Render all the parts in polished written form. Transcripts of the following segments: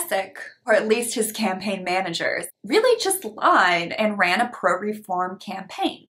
Essick, or at least his campaign managers, really just lied and ran a pro-reform campaign.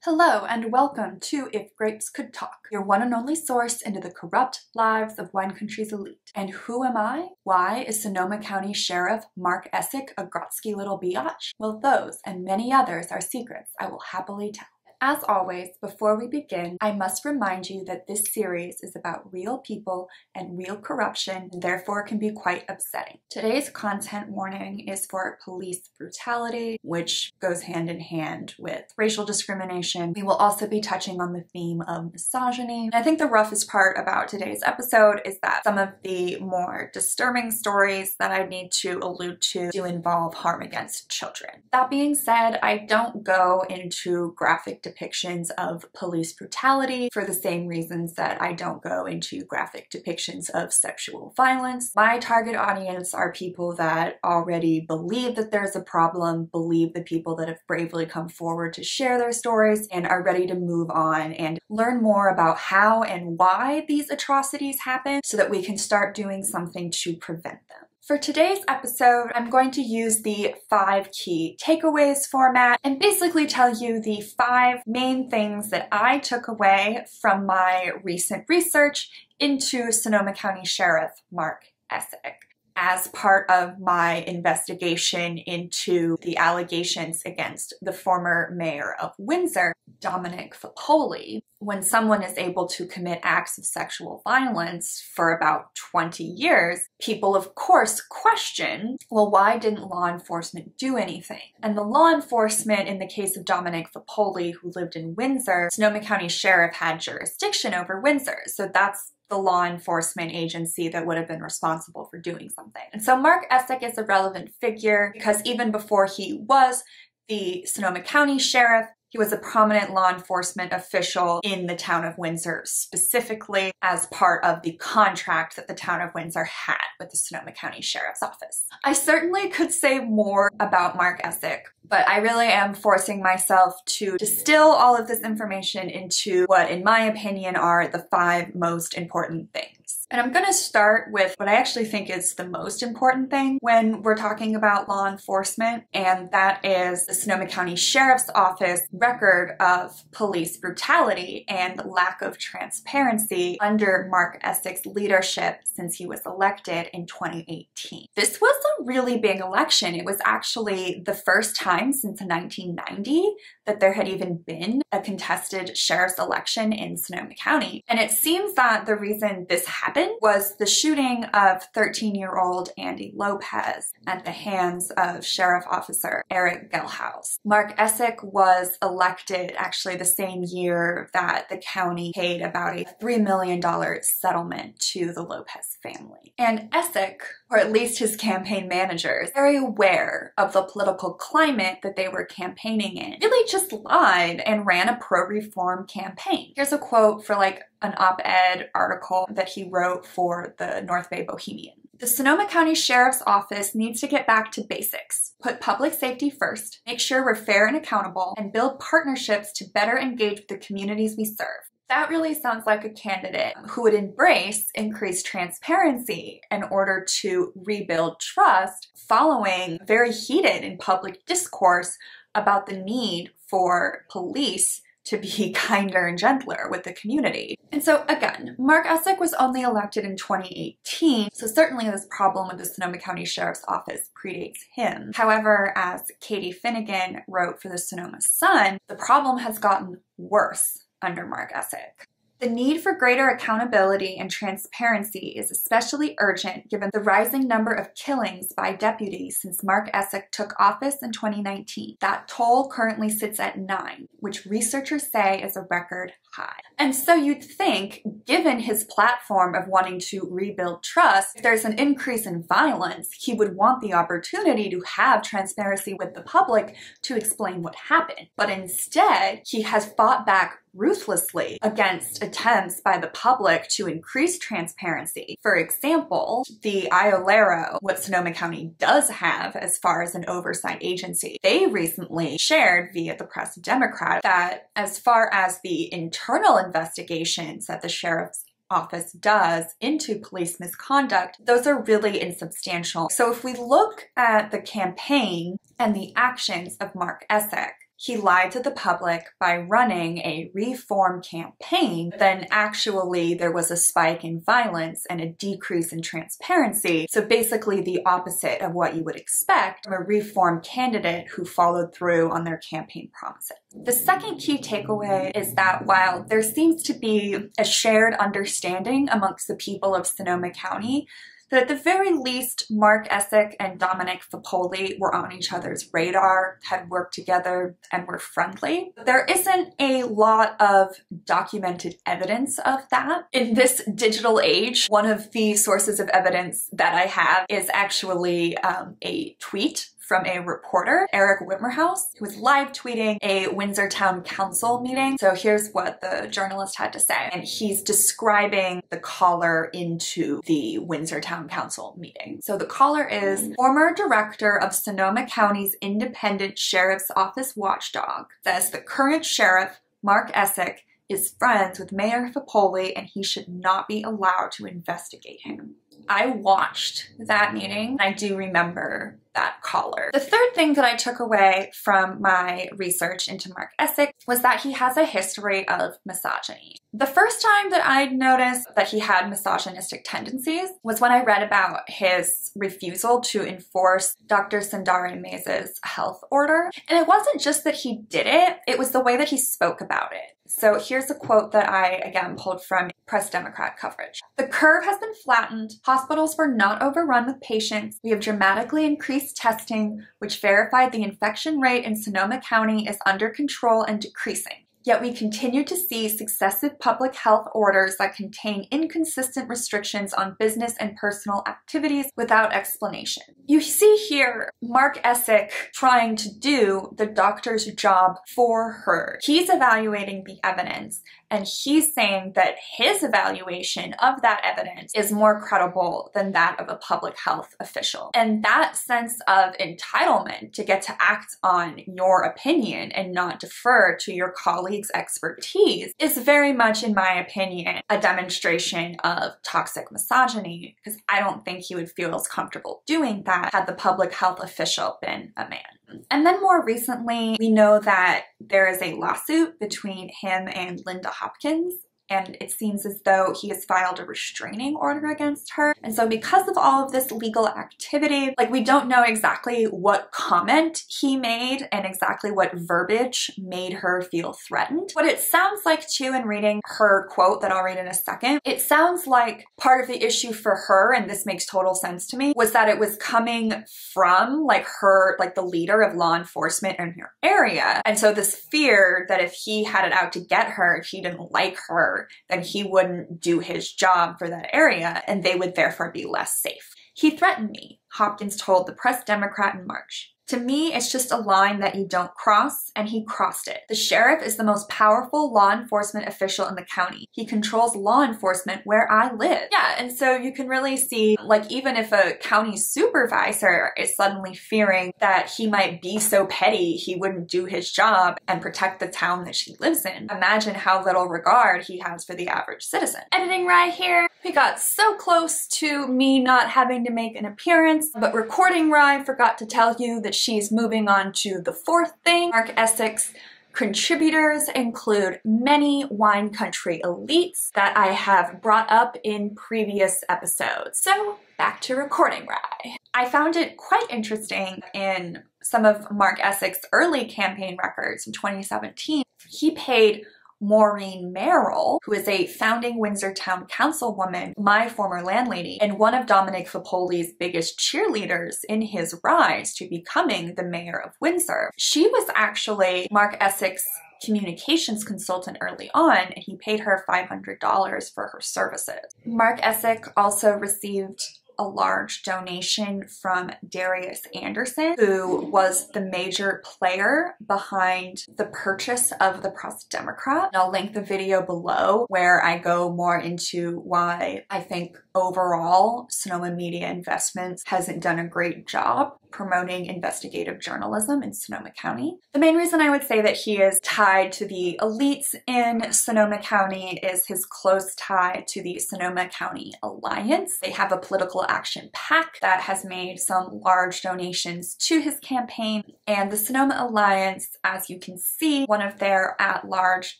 Hello and welcome to If Grapes Could Talk, your one and only source into the corrupt lives of wine country's elite. And who am I? Why is Sonoma County Sheriff Mark Essick a Grotsky Little Byotch? Well, those and many others are secrets I will happily tell. As always, before we begin, I must remind you that this series is about real people and real corruption, and therefore can be quite upsetting. Today's content warning is for police brutality, which goes hand in hand with racial discrimination. We will also be touching on the theme of misogyny. And I think the roughest part about today's episode is that some of the more disturbing stories that I need to allude to do involve harm against children. That being said, I don't go into graphic depictions of police brutality for the same reasons that I don't go into graphic depictions of sexual violence. My target audience are people that already believe that there's a problem, believe the people that have bravely come forward to share their stories, and are ready to move on and learn more about how and why these atrocities happen so that we can start doing something to prevent them. For today's episode, I'm going to use the 5 key takeaways format and basically tell you the 5 main things that I took away from my recent research into Sonoma County Sheriff Mark Essick as part of my investigation into the allegations against the former mayor of Windsor, Dominic Foppoli. When someone is able to commit acts of sexual violence for about 20 years, people of course question, well, why didn't law enforcement do anything? And the law enforcement in the case of Dominic Foppoli, who lived in Windsor, Sonoma County Sheriff had jurisdiction over Windsor, so that's the law enforcement agency that would have been responsible for doing something. And so Mark Essick is a relevant figure because even before he was the Sonoma County Sheriff, he was a prominent law enforcement official in the town of Windsor, specifically as part of the contract that the town of Windsor had with the Sonoma County Sheriff's Office. I certainly could say more about Mark Essick, but I really am forcing myself to distill all of this information into what, in my opinion, are the 5 most important things. And I'm going to start with what I actually think is the most important thing when we're talking about law enforcement, and that is the Sonoma County Sheriff's Office record of police brutality and lack of transparency under Mark Essick's leadership since he was elected in 2018. This was a really big election. It was actually the first time since 1990 that there had even been a contested sheriff's election in Sonoma County. And it seems that the reason this happened was the shooting of 13-year-old Andy Lopez at the hands of Sheriff Officer Eric Gelhaus. Mark Essick was elected actually the same year that the county paid about a $3 million settlement to the Lopez family. And Essick, or at least his campaign managers, very aware of the political climate that they were campaigning in, really just lied and ran a pro-reform campaign. Here's a quote for like an op-ed article that he wrote for the North Bay Bohemian. The Sonoma County Sheriff's Office needs to get back to basics, put public safety first, make sure we're fair and accountable, and build partnerships to better engage with the communities we serve. That really sounds like a candidate who would embrace increased transparency in order to rebuild trust following very heated in public discourse about the need for police to be kinder and gentler with the community. And so again, Mark Essick was only elected in 2018, so certainly this problem with the Sonoma County Sheriff's Office predates him. However, as Katie Finnegan wrote for the Sonoma Sun, the problem has gotten worse under Mark Essick. The need for greater accountability and transparency is especially urgent given the rising number of killings by deputies since Mark Essick took office in 2019. That toll currently sits at 9, which researchers say is a record high. And so you'd think, given his platform of wanting to rebuild trust, if there's an increase in violence, he would want the opportunity to have transparency with the public to explain what happened. But instead, he has fought back ruthlessly against attempts by the public to increase transparency. For example, the IOLERO, what Sonoma County does have as far as an oversight agency, they recently shared via the Press Democrat that as far as the internal investigations that the sheriff's office does into police misconduct, those are really insubstantial. So if we look at the campaign and the actions of Mark Essick, he lied to the public by running a reform campaign, then actually there was a spike in violence and a decrease in transparency. So basically the opposite of what you would expect from a reform candidate who followed through on their campaign promises. The second key takeaway is that while there seems to be a shared understanding amongst the people of Sonoma County that at the very least, Mark Essick and Dominic Foppoli were on each other's radar, had worked together, and were friendly. There isn't a lot of documented evidence of that. In this digital age, one of the sources of evidence that I have is actually a tweet from a reporter, Eric Whitmerhouse, who was live tweeting a Windsor Town Council meeting. So here's what the journalist had to say. And he's describing the caller into the Windsor Town Council meeting. So the caller is former director of Sonoma County's Independent Sheriff's Office watchdog, says the current sheriff, Mark Essick, is friends with Mayor Foppoli and he should not be allowed to investigate him. I watched that meeting. I do remember that caller. The third thing that I took away from my research into Mark Essick was that he has a history of misogyny. The first time that I noticed that he had misogynistic tendencies was when I read about his refusal to enforce Dr. Sundari Mays' health order. And it wasn't just that he did it, it was the way that he spoke about it. So here's a quote that I, again, pulled from Press Democrat coverage. "The curve has been flattened. Hospitals were not overrun with patients. We have dramatically increased testing, which verified the infection rate in Sonoma County is under control and decreasing. Yet we continue to see successive public health orders that contain inconsistent restrictions on business and personal activities without explanation." You see here Mark Essick trying to do the doctor's job for her. He's evaluating the evidence and he's saying that his evaluation of that evidence is more credible than that of a public health official. And that sense of entitlement to get to act on your opinion and not defer to your colleagues' expertise is very much, in my opinion, a demonstration of toxic misogyny, because I don't think he would feel as comfortable doing that had the public health official been a man. And then more recently, we know that there is a lawsuit between him and Linda Hopkins, and it seems as though he has filed a restraining order against her. And so because of all of this legal activity, like, we don't know exactly what comment he made and exactly what verbiage made her feel threatened. What it sounds like too, in reading her quote that I'll read in a second, it sounds like part of the issue for her, and this makes total sense to me, was that it was coming from like her, like the leader of law enforcement in her area. And so this fear that if he had it out to get her, if he didn't like her, then he wouldn't do his job for that area and they would therefore be less safe. "He threatened me," Hopkins told the Press Democrat in March. "To me, it's just a line that you don't cross, and he crossed it. The sheriff is the most powerful law enforcement official in the county. He controls law enforcement where I live." Yeah, and so you can really see, like, even if a county supervisor is suddenly fearing that he might be so petty he wouldn't do his job and protect the town that she lives in, imagine how little regard he has for the average citizen. Editing right here, we got so close to me not having to make an appearance, but recording right forgot to tell you that she's moving on to the fourth thing. Mark Essick's contributors include many wine country elites that I have brought up in previous episodes. So back to recording rye. I found it quite interesting in some of Mark Essick's early campaign records in 2017. He paid Maureen Merrill, who is a founding Windsor Town Councilwoman, my former landlady, and one of Dominic Foppoli's biggest cheerleaders in his rise to becoming the mayor of Windsor. She was actually Mark Essick's communications consultant early on, and he paid her $500 for her services. Mark Essick also received a large donation from Darius Anderson, who was the major player behind the purchase of the Press Democrat. And I'll link the video below where I go more into why I think overall Sonoma Media Investments hasn't done a great job promoting investigative journalism in Sonoma County. The main reason I would say that he is tied to the elites in Sonoma County is his close tie to the Sonoma County Alliance. They have a political action PAC that has made some large donations to his campaign, and the Sonoma Alliance, as you can see, one of their at-large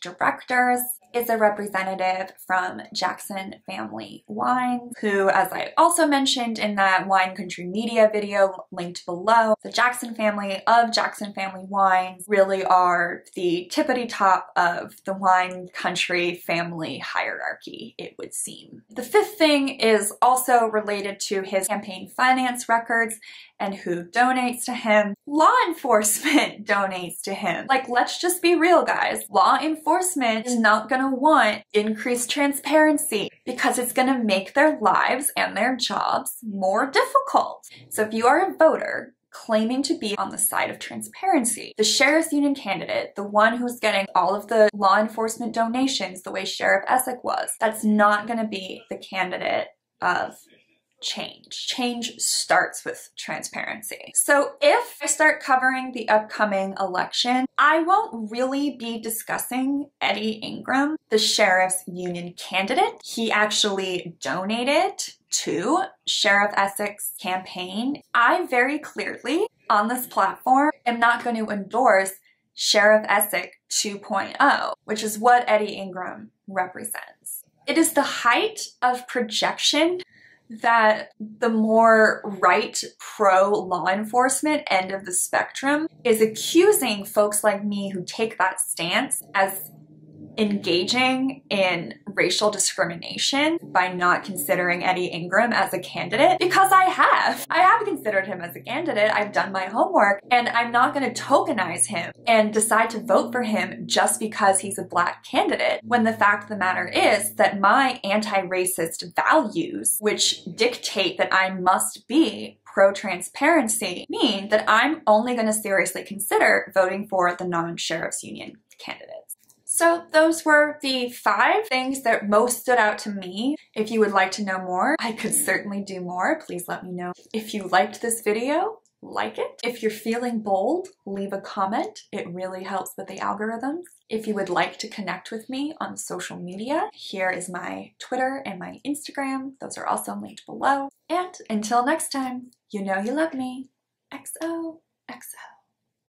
directors is a representative from Jackson Family Wines, who, as I also mentioned in that Wine Country Media video linked below, the Jackson family of Jackson Family Wines really are the tippity top of the wine country family hierarchy, it would seem. The fifth thing is also related to his campaign finance records and who donates to him. Law enforcement donates to him. Like, let's just be real, guys. Law enforcement is not gonna want increased transparency because it's gonna make their lives and their jobs more difficult. So if you are a voter claiming to be on the side of transparency, the Sheriff's Union candidate, the one who's getting all of the law enforcement donations the way Sheriff Essick was, that's not gonna be the candidate of change. Change starts with transparency. So if I start covering the upcoming election, I won't really be discussing Eddie Engram, the Sheriff's Union candidate. He actually donated to Sheriff Essick's campaign. I very clearly, on this platform, am not going to endorse Sheriff Essick 2.0, which is what Eddie Engram represents. It is the height of projection that the more right pro-law enforcement end of the spectrum is accusing folks like me who take that stance as engaging in racial discrimination by not considering Eddie Engram as a candidate, because I have considered him as a candidate. I've done my homework, and I'm not going to tokenize him and decide to vote for him just because he's a Black candidate, when the fact of the matter is that my anti-racist values, which dictate that I must be pro-transparency, mean that I'm only going to seriously consider voting for the non-Sheriff's Union candidates. So those were the 5 things that most stood out to me. If you would like to know more, I could certainly do more. Please let me know. If you liked this video, like it. If you're feeling bold, leave a comment. It really helps with the algorithms. If you would like to connect with me on social media, here is my Twitter and my Instagram. Those are also linked below. And until next time, you know you love me. XOXO.